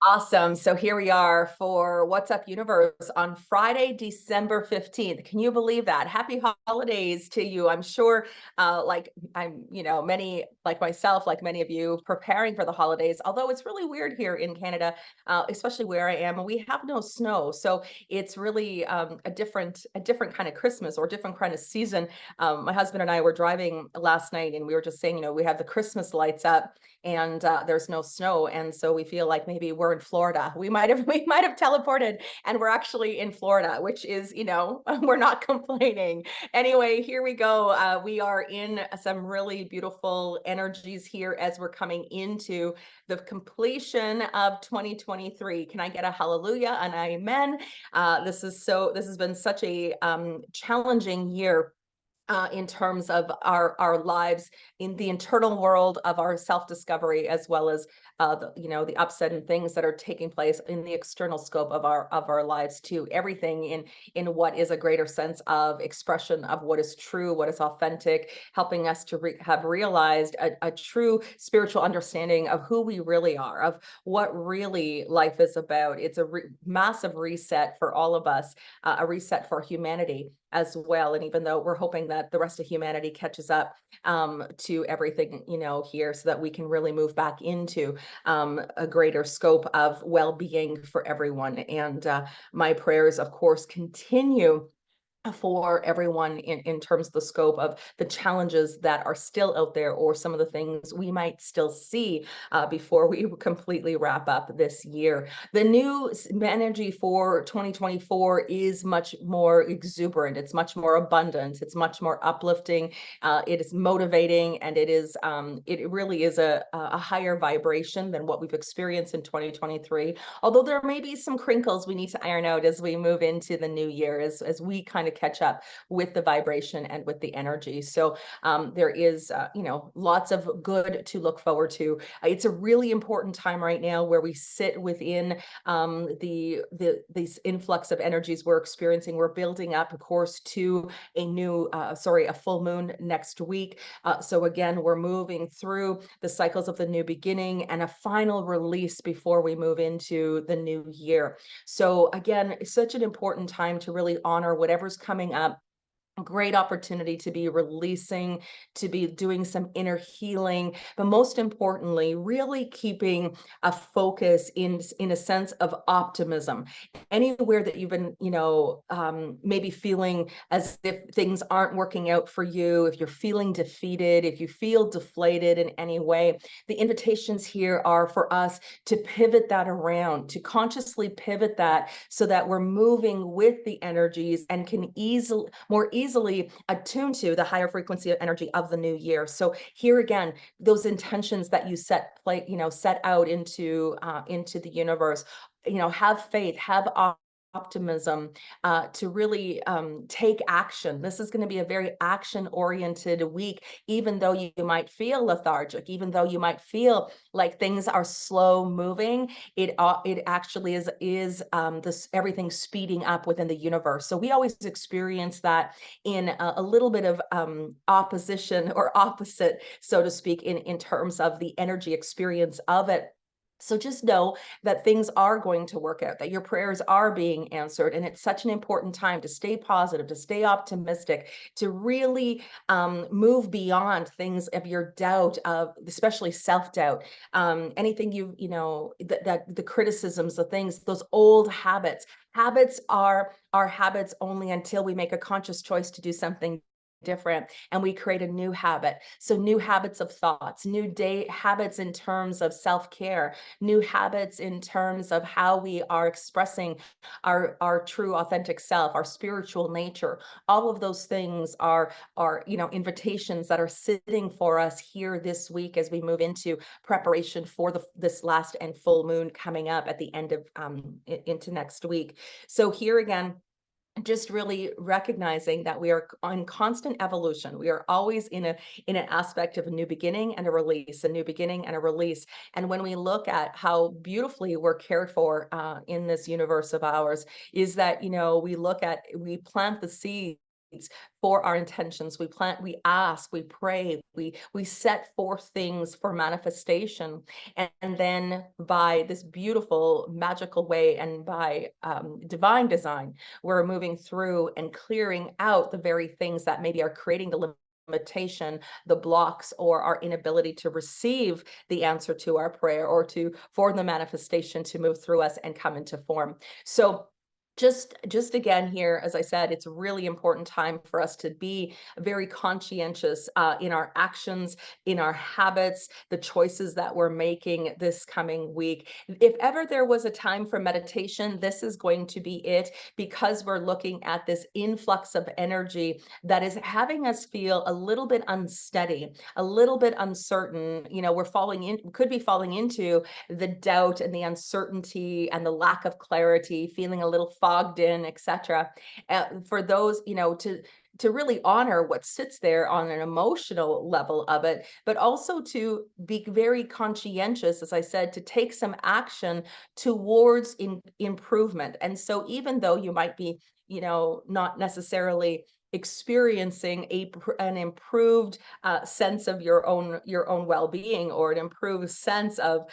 Awesome. So here we are for What's Up Universe on Friday, December 15th. Can you believe that? Happy holidays to you. I'm sure, many like myself, like many of you, preparing for the holidays. Although it's really weird here in Canada, especially where I am, and we have no snow. So it's really a different kind of Christmas or different kind of season. My husband and I were driving last night and we were just saying, we have the Christmas lights up and there's no snow, and so we feel like maybe we're in Florida. We might have teleported, and we're actually in Florida, which is we're not complaining. Anyway, here we go. We are in some really beautiful energies here as we're coming into the completion of 2023. Can I get a hallelujah and amen? This has been such a challenging year in terms of our lives in the internal world of our self-discovery, as well as the upset and things that are taking place in the external scope of our lives too. Everything in what is a greater sense of expression of what is true, what is authentic, helping us to have realized a true spiritual understanding of who we really are, of what really life is about. It's a massive reset for all of us, a reset for humanity as well. And even though we're hoping that the rest of humanity catches up to everything, here, so that we can really move back into a greater scope of well-being for everyone. And my prayers, of course, continue for everyone in terms of the scope of the challenges that are still out there, or some of the things we might still see before we completely wrap up this year. The new energy for 2024 is much more exuberant. It's much more abundant. It's much more uplifting. It is motivating, and it really is a higher vibration than what we've experienced in 2023. Although there may be some crinkles we need to iron out as we move into the new year, as we kind of catch up with the vibration and with the energy. So there is, lots of good to look forward to. It's a really important time right now where we sit within these influx of energies we're experiencing. We're building up, of course, to a full moon next week. So again, we're moving through the cycles of the new beginning and a final release before we move into the new year. So again, it's such an important time to really honor whatever's coming up. A great opportunity to be releasing, to be doing some inner healing, but most importantly, really keeping a focus in a sense of optimism. Anywhere that you've been, maybe feeling as if things aren't working out for you, if you're feeling defeated, if you feel deflated in any way, the invitations here are for us to pivot that around, to consciously pivot that, so that we're moving with the energies and can more easily attune to the higher frequency of energy of the new year. So here again, those intentions that you set out into the universe, have faith, have optimism, to really take action. This is going to be a very action oriented week, even though you might feel lethargic, even though you might feel like things are slow moving. It actually is this everything speeding up within the universe. So we always experience that in a little bit of opposition or opposite, so to speak, in terms of the energy experience of it. So just know that things are going to work out, that your prayers are being answered. And it's such an important time to stay positive, to stay optimistic, to really move beyond things of your doubt, of especially self-doubt, anything that the criticisms, the things, those old habits. Habits are habits only until we make a conscious choice to do something different, and we create a new habit. So new habits of thoughts, new day habits in terms of self-care, new habits in terms of how we are expressing our true authentic self, our spiritual nature. All of those things are invitations that are sitting for us here this week as we move into preparation for this last and full moon coming up at the end of into next week. So here again, just really recognizing that we are on constant evolution. We are always in an aspect of a new beginning and a release, a new beginning and a release. And when we look at how beautifully we're cared for in this universe of ours, is that we plant the seeds for our intentions. We plant, we ask, we pray, we set forth things for manifestation. And then by this beautiful, magical way and by divine design, we're moving through and clearing out the very things that maybe are creating the limitation, the blocks, or our inability to receive the answer to our prayer or to for the manifestation to move through us and come into form. So just again here, as I said, it's a really important time for us to be very conscientious in our actions, in our habits, the choices that we're making this coming week. If ever there was a time for meditation, this is going to be it, because we're looking at this influx of energy that is having us feel a little bit unsteady, a little bit uncertain. You know, we're falling in, could be falling into the doubt and the uncertainty and the lack of clarity, feeling a little fogged in, etc. For those, you know, to really honor what sits there on an emotional level of it, but also to be very conscientious, as I said, to take some action towards improvement. And so even though you might be, you know, not necessarily experiencing an improved sense of your own well-being, or an improved sense of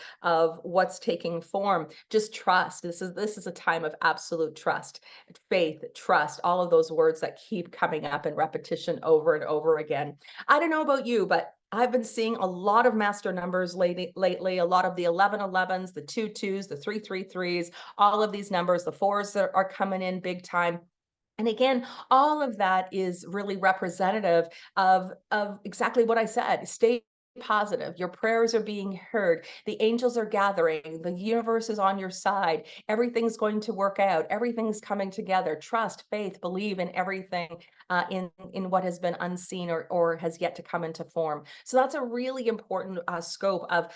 what's taking form, just trust. This is a time of absolute trust, faith, trust, all of those words that keep coming up in repetition over and over again. I don't know about you, but I've been seeing a lot of master numbers lately, a lot of the 1111s, the 22s, the 333s, all of these numbers, the fours that are coming in big time. And again, all of that is really representative of exactly what I said. Stay positive. Your prayers are being heard. The angels are gathering. The universe is on your side. Everything's going to work out. Everything's coming together. Trust, faith, believe in everything, in what has been unseen or has yet to come into form. So that's a really important scope of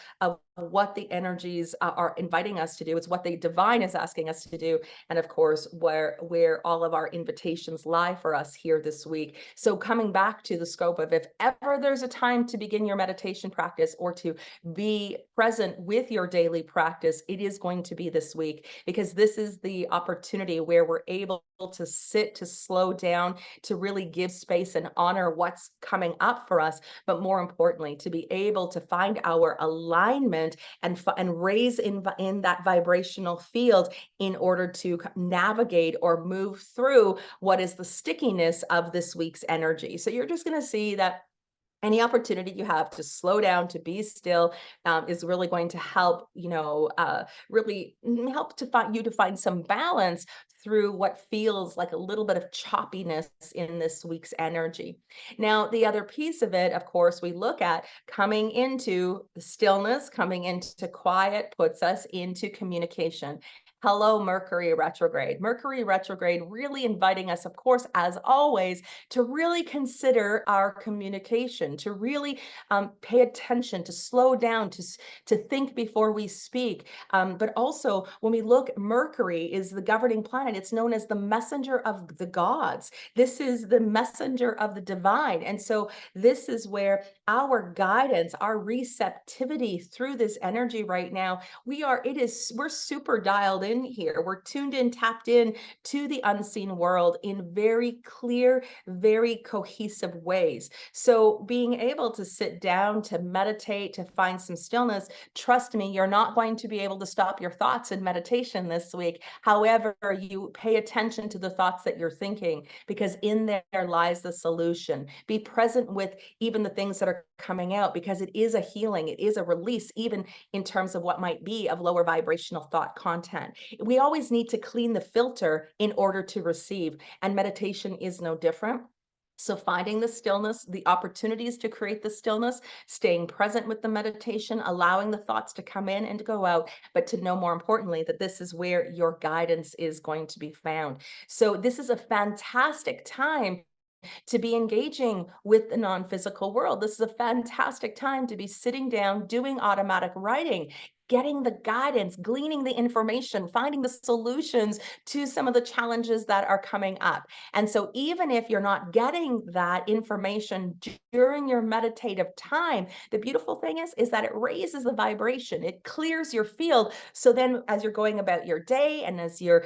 what the energies are inviting us to do. It's what the divine is asking us to do, and of course where all of our invitations lie for us here this week. So coming back to the scope of, if ever there's a time to begin your meditation practice or to be present with your daily practice, it is going to be this week, because this is the opportunity where we're able to sit, to slow down, to really give space and honor what's coming up for us, but more importantly, to be able to find our alignment and raise in that vibrational field in order to navigate or move through what is the stickiness of this week's energy. So you're just going to see that any opportunity you have to slow down, to be still, is really going to help, you know, really help to find you to find some balance through what feels like a little bit of choppiness in this week's energy. Now, the other piece of it, of course, we look at coming into the stillness, coming into quiet puts us into communication. Hello, Mercury retrograde. Mercury retrograde really inviting us, of course, as always, to really consider our communication, to really pay attention, to slow down, to think before we speak. But also, when we look, Mercury is the governing planet. It's known as the messenger of the gods. This is the messenger of the divine. And so this is where our guidance, our receptivity through this energy right now, we're super dialed in here. We're tuned in, tapped in to the unseen world in very clear, very cohesive ways. So being able to sit down, to meditate, to find some stillness, trust me, you're not going to be able to stop your thoughts in meditation this week. However, you pay attention to the thoughts that you're thinking, because in there lies the solution. Be present with even the things that are coming out, because it is a healing, it is a release, even in terms of what might be of lower vibrational thought content. We always need to clean the filter in order to receive, and meditation is no different. So finding the stillness, the opportunities to create the stillness, staying present with the meditation, allowing the thoughts to come in and to go out, but to know, more importantly, that this is where your guidance is going to be found. So this is a fantastic time to be engaging with the non-physical world. This is a fantastic time to be sitting down, doing automatic writing, getting the guidance, gleaning the information, finding the solutions to some of the challenges that are coming up. And so, even if you're not getting that information during your meditative time, the beautiful thing is that it raises the vibration, it clears your field. So then, as you're going about your day, and as you're,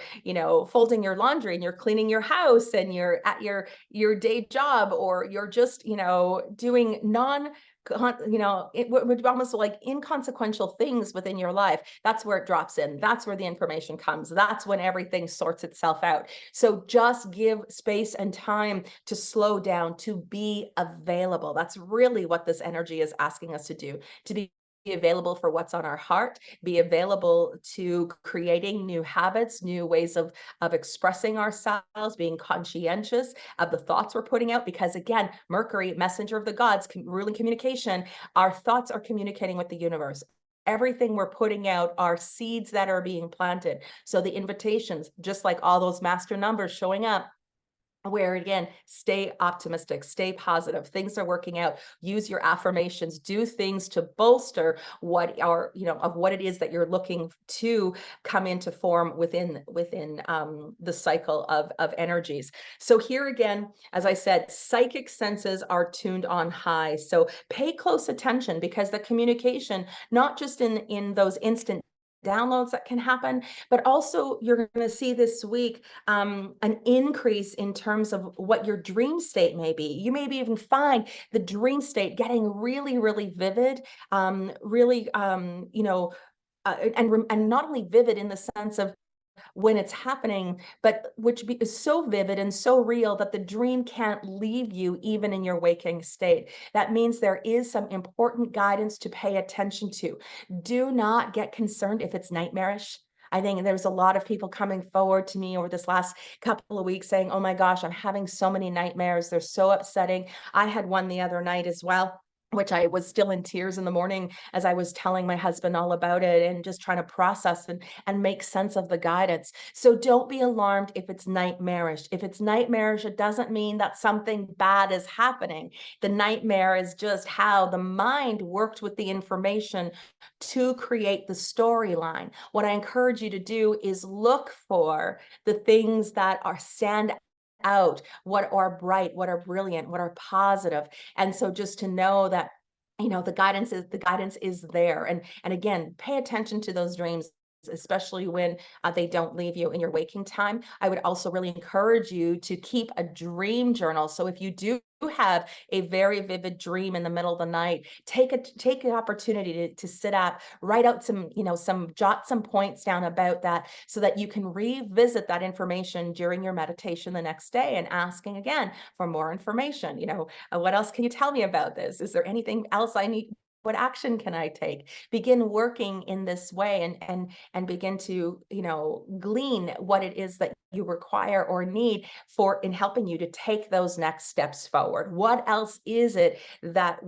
folding your laundry, and you're cleaning your house, and you're at your day job, or you're just, doing it would almost like inconsequential things within your life. That's where it drops in. That's where the information comes. That's when everything sorts itself out. So just give space and time to slow down, to be available. That's really what this energy is asking us to do, to be available for what's on our heart, be available to creating new habits, new ways of expressing ourselves, being conscientious of the thoughts we're putting out. Because again, Mercury, messenger of the gods, ruling communication, our thoughts are communicating with the universe. Everything we're putting out are seeds that are being planted. So the invitations, just like all those master numbers showing up, where again, stay optimistic, stay positive, things are working out, use your affirmations, do things to bolster what are, of what it is that you're looking to come into form within the cycle of energies. So here again, as I said, psychic senses are tuned on high, so pay close attention, because the communication, not just in those instant downloads that can happen, but also you're going to see this week an increase in terms of what your dream state may be. You maybe even find the dream state getting really, really vivid, really, and not only vivid in the sense of when it's happening, but is so vivid and so real that the dream can't leave you even in your waking state. That means there is some important guidance to pay attention to. Do not get concerned if it's nightmarish. I think there's a lot of people coming forward to me over this last couple of weeks saying, "Oh my gosh, I'm having so many nightmares. They're so upsetting." I had one the other night as well, which I was still in tears in the morning as I was telling my husband all about it, and just trying to process and make sense of the guidance. So don't be alarmed if it's nightmarish. If it's nightmarish, it doesn't mean that something bad is happening. The nightmare is just how the mind worked with the information to create the storyline. What I encourage you to do is look for the things that are stand out, what are bright, what are brilliant, what are positive. And so just to know that, the guidance is there. And again, pay attention to those dreams, especially when they don't leave you in your waking time. I would also really encourage you to keep a dream journal. So if you do have a very vivid dream in the middle of the night, take an opportunity to sit up, write out jot some points down about that, so that you can revisit that information during your meditation the next day, and asking again for more information. What else can you tell me about this? Is there anything else I need? What action can I take? Begin working in this way, and begin to, glean what it is that you require or need for in helping you to take those next steps forward. What else is it that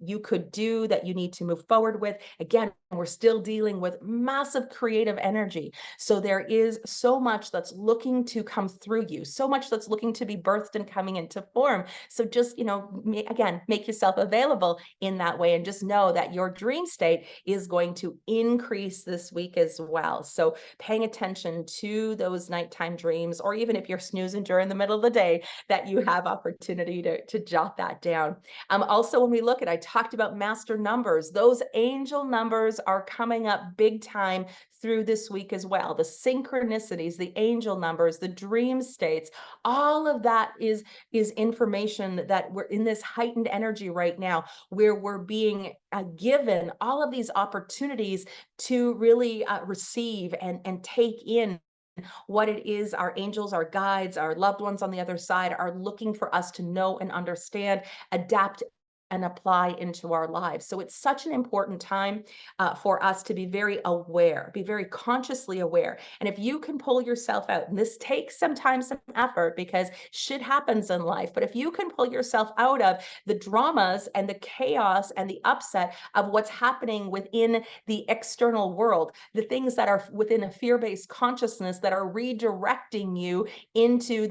you could do, that you need to move forward with? Again, we're still dealing with massive creative energy. So there is so much that's looking to come through you, so much that's looking to be birthed and coming into form. So just, again, make yourself available in that way, and just know that your dream state is going to increase this week as well. So paying attention to those nighttime dreams, or even if you're snoozing during the middle of the day, that you have opportunity to jot that down. Also, when we look at, I talked about master numbers, those angel numbers are coming up big time through this week as well. The synchronicities, the angel numbers, the dream states, all of that is information that we're in this heightened energy right now, where we're being given all of these opportunities to really receive and take in what it is our angels, our guides, our loved ones on the other side are looking for us to know and understand, adapt, and apply into our lives. So it's such an important time for us to be very aware, be very consciously aware. And if you can pull yourself out, and this takes sometimes some effort because shit happens in life, but if you can pull yourself out of the dramas and the chaos and the upset of what's happening within the external world, the things that are within a fear-based consciousness that are redirecting you into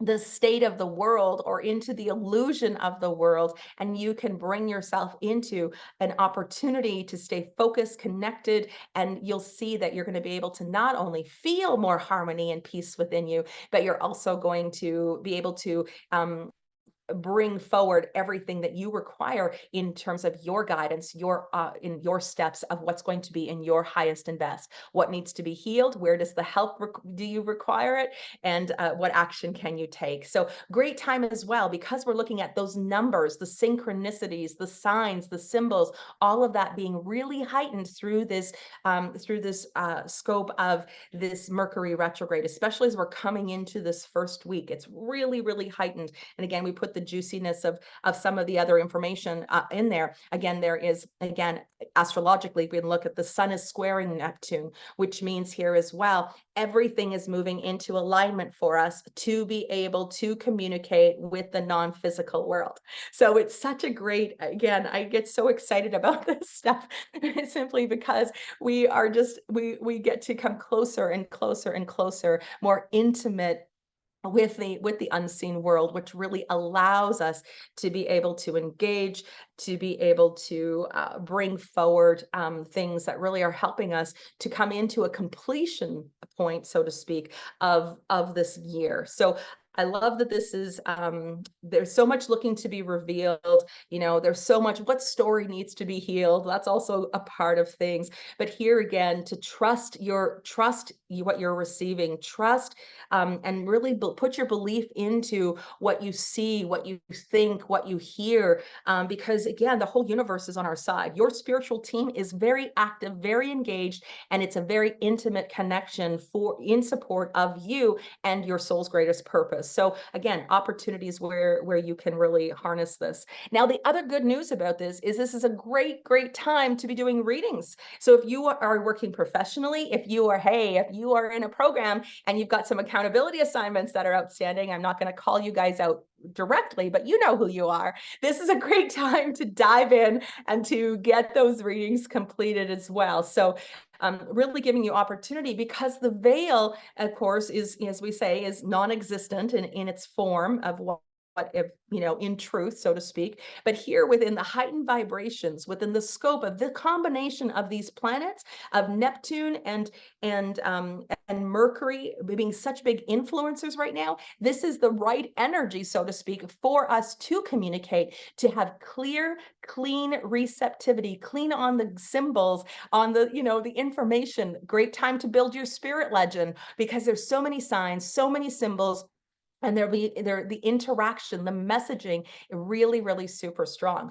the state of the world or into the illusion of the world, and you can bring yourself into an opportunity to stay focused, connected, and you'll see that you're going to be able to not only feel more harmony and peace within you, but you're also going to be able to um, bring forward everything that you require in terms of your guidance, your in your steps of what's going to be in your highest and best. What needs to be healed? Where does the help do you require it? And what action can you take? So great time as well, because we're looking at those numbers, the synchronicities, the signs, the symbols, all of that being really heightened through this scope of this Mercury retrograde, especially as we're coming into this first week. It's really, really heightened. And again, we put the juiciness of some of the other information in there. Again, there is, again, astrologically, we can look at the sun is squaring Neptune, which means here as well, everything is moving into alignment for us to be able to communicate with the non-physical world. So it's such a great, again, I get so excited about this stuff simply because we get to come closer and closer and closer, more intimate with the unseen world, which really allows us to be able to engage, to be able to bring forward things that really are helping us to come into a completion point, so to speak, of this year. So I love that this is there's so much looking to be revealed. You know, there's so much, what story needs to be healed, that's also a part of things. But here again, to trust what you're receiving, trust and really put your belief into what you see, what you think, what you hear, because again, the whole universe is on our side. Your spiritual team is very active, very engaged, and it's a very intimate connection for in support of you and your soul's greatest purpose. So again, opportunities where you can really harness this. Now, the other good news about this is a great time to be doing readings. So if you are working professionally, if you are in a program and you've got some accountability assignments that are outstanding, I'm not going to call you guys out directly, but you know who you are. This is a great time to dive in and to get those readings completed as well. So really giving you opportunity, because the veil, of course, is, as we say, is non-existent in its form of what if, you know, in truth, so to speak. But here within the heightened vibrations, within the scope of the combination of these planets, of Neptune and Mercury being such big influencers right now, this is the right energy, so to speak, for us to communicate, to have clear, clean receptivity, clean on the symbols, on the, you know, the information. Great time to build your spirit legend, because there's so many signs, so many symbols, and the interaction, the messaging, really super strong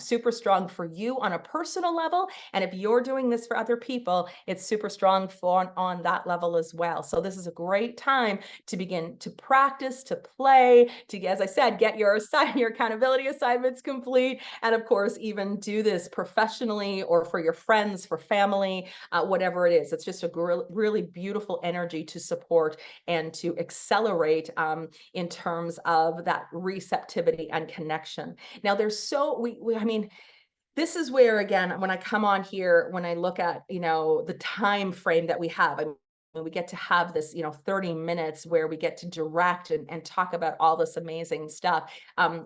for you on a personal level. And if you're doing this for other people, it's super strong for on that level as well. So this is a great time to begin to practice, to play, to, as I said, get your your accountability assignments complete, and of course even do this professionally or for your friends, for family, whatever it is. It's just a really beautiful energy to support and to accelerate in terms of that receptivity and connection. Now there's so I mean, this is where, again, when I come on here, when I look at, you know, the time frame that we have, I mean, we get to have this, you know, 30 minutes where we get to direct and talk about all this amazing stuff.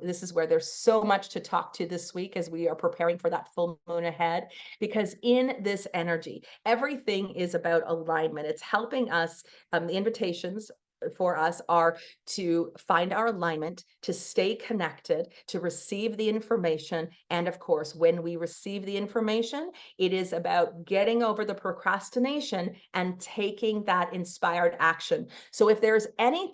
This is where there's so much to talk to this week as we are preparing for that full moon ahead, because in this energy, everything is about alignment. It's helping us, the invitations for us are to find our alignment, to stay connected, to receive the information. And of course, when we receive the information, it is about getting over the procrastination and taking that inspired action. So if there's anything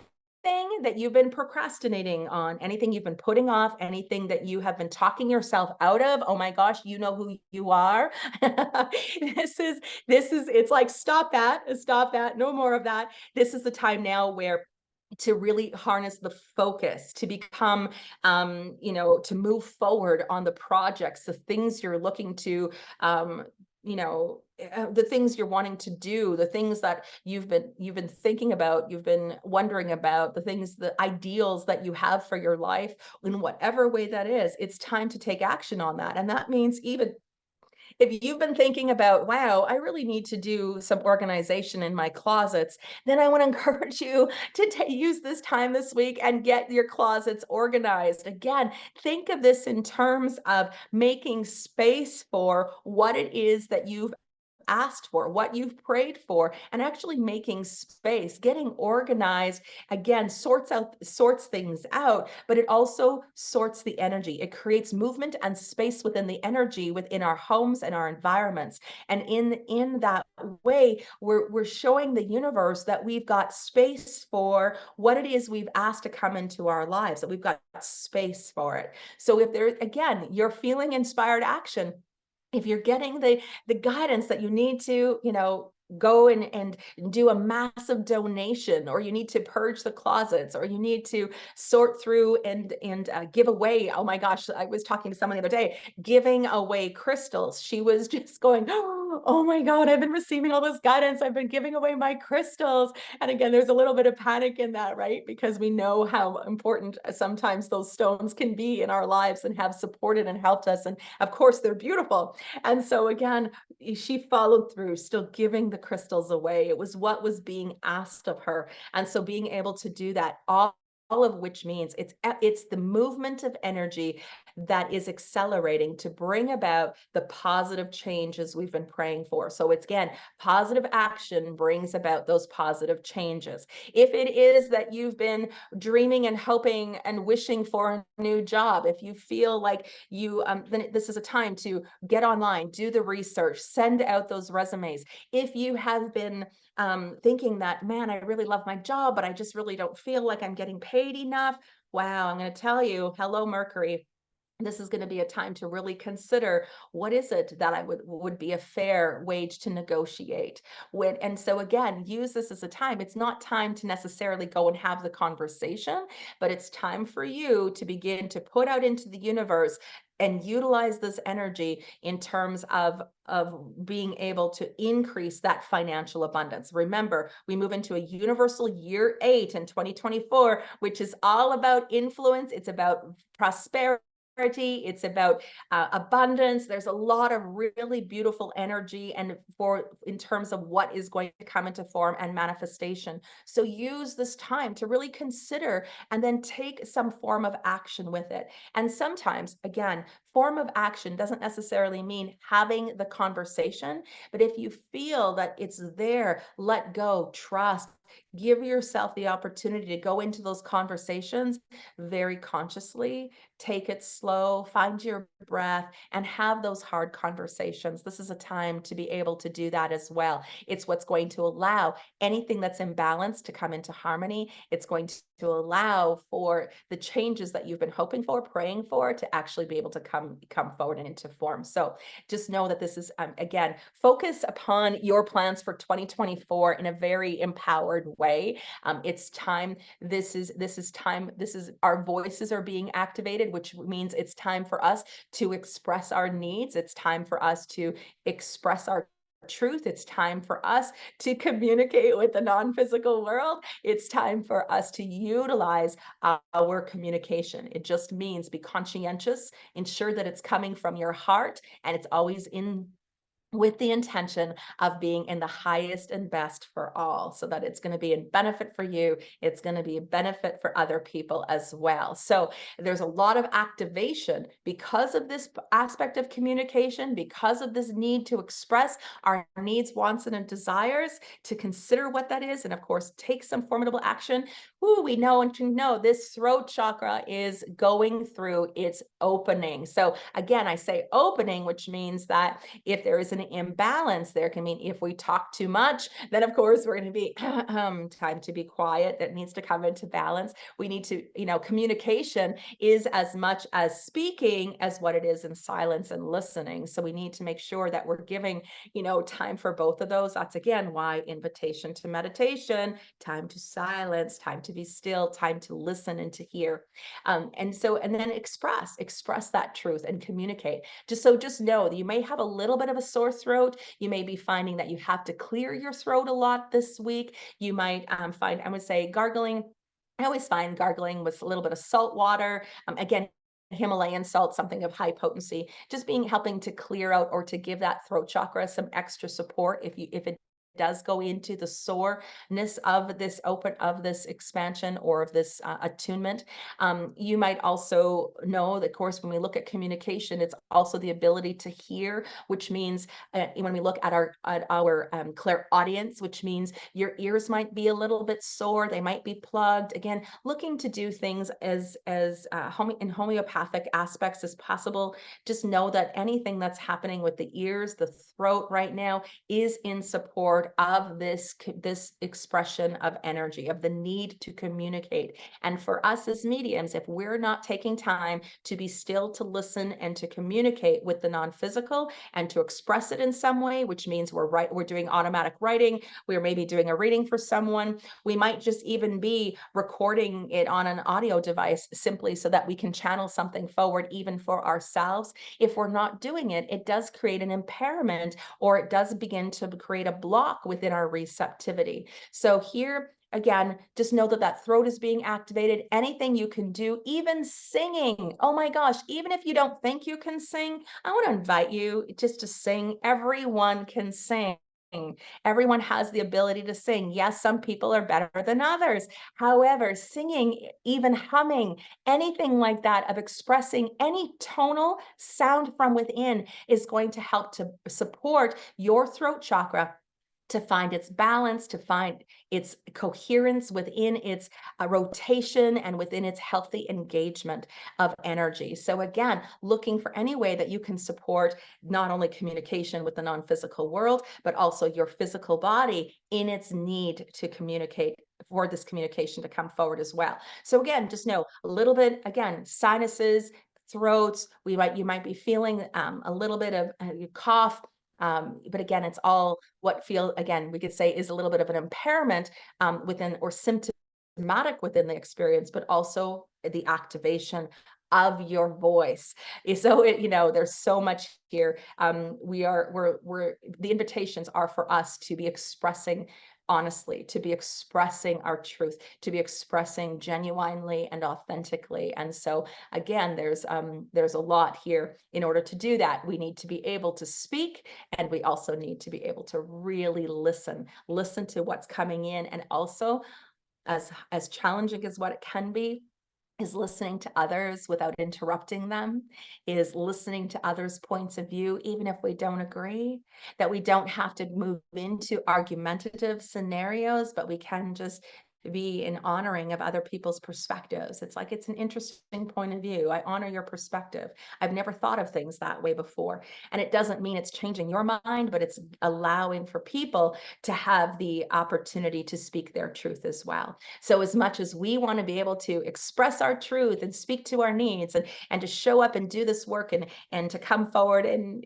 that you've been procrastinating on, anything you've been putting off, anything that you have been talking yourself out of, oh my gosh, you know who you are. this is it's like, stop that, no more of that. This is the time now where to really harness the focus, to become, you know, to move forward on the projects, the things you're looking to, you know, the things you're wanting to do, the things that you've been thinking about, you've been wondering about, the things, the ideals that you have for your life, in whatever way that is. It's time to take action on that, and that means If you've been thinking about, wow, I really need to do some organization in my closets, then I want to encourage you to use this time this week and get your closets organized. Again, think of this in terms of making space for what it is that you've asked for, what you've prayed for, and actually making space, getting organized, again, sorts things out, but it also sorts the energy. It creates movement and space within the energy within our homes and our environments. And in that way, we're showing the universe that we've got space for what it is we've asked to come into our lives, that we've got space for it. So if there, again, you're feeling inspired action, if you're getting the guidance that you need to, go and do a massive donation, or you need to purge the closets, or you need to sort through and give away. Oh my gosh, I was talking to someone the other day, giving away crystals. She was just going, oh my God, I've been receiving all this guidance. I've been giving away my crystals. And again, there's a little bit of panic in that, right? Because we know how important sometimes those stones can be in our lives and have supported and helped us. And of course, they're beautiful. And so again, she followed through, still giving the crystals away. It was what was being asked of her. And so being able to do that, all of which means it's the movement of energy that is accelerating to bring about the positive changes we've been praying for. So it's, again, positive action brings about those positive changes. If it is that you've been dreaming and hoping and wishing for a new job, if you feel like then this is a time to get online, do the research, send out those resumes. If you have been thinking that, man, I really love my job, but I just really don't feel like I'm getting paid enough. Wow, I'm going to tell you, hello, Mercury. This is going to be a time to really consider, what is it that I would be a fair wage to negotiate. And so again, use this as a time. It's not time to necessarily go and have the conversation, but it's time for you to begin to put out into the universe and utilize this energy in terms of being able to increase that financial abundance. Remember, we move into a universal year 8 in 2024, which is all about influence. It's about prosperity. It's about abundance. There's a lot of really beautiful energy, and in terms of what is going to come into form and manifestation. So use this time to really consider and then take some form of action with it. And sometimes, again, form of action doesn't necessarily mean having the conversation, but if you feel that it's there, let go, trust, give yourself the opportunity to go into those conversations very consciously. Take it slow, find your breath, and have those hard conversations. This is a time to be able to do that as well. It's what's going to allow anything that's imbalanced to come into harmony. It's going to allow for the changes that you've been hoping for, praying for, to actually be able to come forward and into form. So just know that this is, again, focus upon your plans for 2024 in a very empowered way. It's time. This is time. This is, our voices are being activated, which means it's time for us to express our needs. It's time for us to express our truth. It's time for us to communicate with the non-physical world. It's time for us to utilize our communication. It just means be conscientious, ensure that it's coming from your heart, and it's always in with the intention of being in the highest and best for all, so that it's going to be a benefit for you. It's going to be a benefit for other people as well. So there's a lot of activation because of this aspect of communication, because of this need to express our needs, wants, and desires, to consider what that is, and of course, take some formidable action. Ooh, we know and can know this throat chakra is going through its opening. So again, I say opening, which means that if there is an imbalance, there can mean if we talk too much, then of course we're going to be time to be quiet. That needs to come into balance. We need to, communication is as much as speaking as what it is in silence and listening. So we need to make sure that we're giving, time for both of those. That's again why invitation to meditation, time to silence, time to be still, time to listen and to hear. And then express that truth and communicate. Just know that you may have a little bit of a sore throat. You may be finding that you have to clear your throat a lot this week. You might find, I would say, gargling. I always find gargling with a little bit of salt water. Again, Himalayan salt, something of high potency, just being helping to clear out or to give that throat chakra some extra support if it does go into the soreness of this expansion or of this attunement. You might also know that, of course, when we look at communication, it's also the ability to hear, which means when we look at our clairaudience, which means your ears might be a little bit sore, they might be plugged. Again, looking to do things in homeopathic aspects as possible. Just know that anything that's happening with the ears, the throat right now is in support of this expression of energy, of the need to communicate. And for us as mediums, if we're not taking time to be still, to listen and to communicate with the non-physical and to express it in some way, which means we're doing automatic writing, we're maybe doing a reading for someone, we might just even be recording it on an audio device simply so that we can channel something forward even for ourselves. If we're not doing it, it does create an impairment, or it does begin to create a block within our receptivity. So here, again, just know that that throat is being activated. Anything you can do, even singing. Oh my gosh, even if you don't think you can sing, I want to invite you just to sing. Everyone can sing. Everyone has the ability to sing. Yes, some people are better than others. However, singing, even humming, anything like that, of expressing any tonal sound from within, is going to help to support your throat chakra to find its balance, to find its coherence within its rotation and within its healthy engagement of energy. So again, looking for any way that you can support not only communication with the non-physical world, but also your physical body in its need to communicate, for this communication to come forward as well. So again, just know a little bit, again, sinuses, throats, you might be feeling a little bit of cough, but again, it's all what again, we could say is a little bit of an impairment within, or symptomatic within the experience, but also the activation of your voice. So there's so much here. The invitations are for us to be expressing honestly, to be expressing our truth, to be expressing genuinely and authentically. And so again, there's a lot here. In order to do that, we need to be able to speak, and we also need to be able to really listen to what's coming in, and also, as challenging as what it can be, is listening to others without interrupting them, is listening to others' points of view, even if we don't agree, that we don't have to move into argumentative scenarios, but we can just be in honoring of other people's perspectives. It's like, it's an interesting point of view. I honor your perspective. I've never thought of things that way before. And it doesn't mean it's changing your mind, but it's allowing for people to have the opportunity to speak their truth as well. So as much as we want to be able to express our truth and speak to our needs, and to show up and do this work, and to come forward and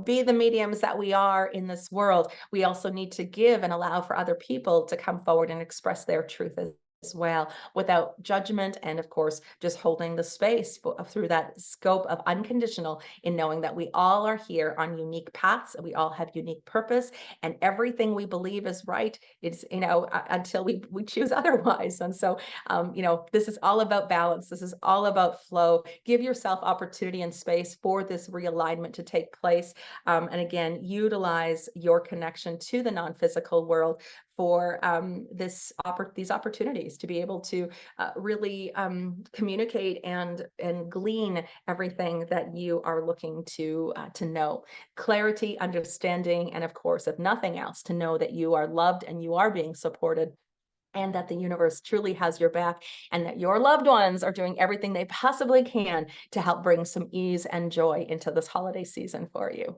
be the mediums that we are in this world, we also need to give and allow for other people to come forward and express their truth as well, without judgment, and of course just holding the space through that scope of unconditional, in knowing that we all are here on unique paths, and we all have unique purpose, and everything we believe is right is, until we choose otherwise. And so this is all about balance, this is all about flow. Give yourself opportunity and space for this realignment to take place, and again, utilize your connection to the non-physical world for these opportunities to be able to really communicate and glean everything that you are looking to know. Clarity, understanding, and of course, if nothing else, to know that you are loved and you are being supported, and that the universe truly has your back, and that your loved ones are doing everything they possibly can to help bring some ease and joy into this holiday season for you.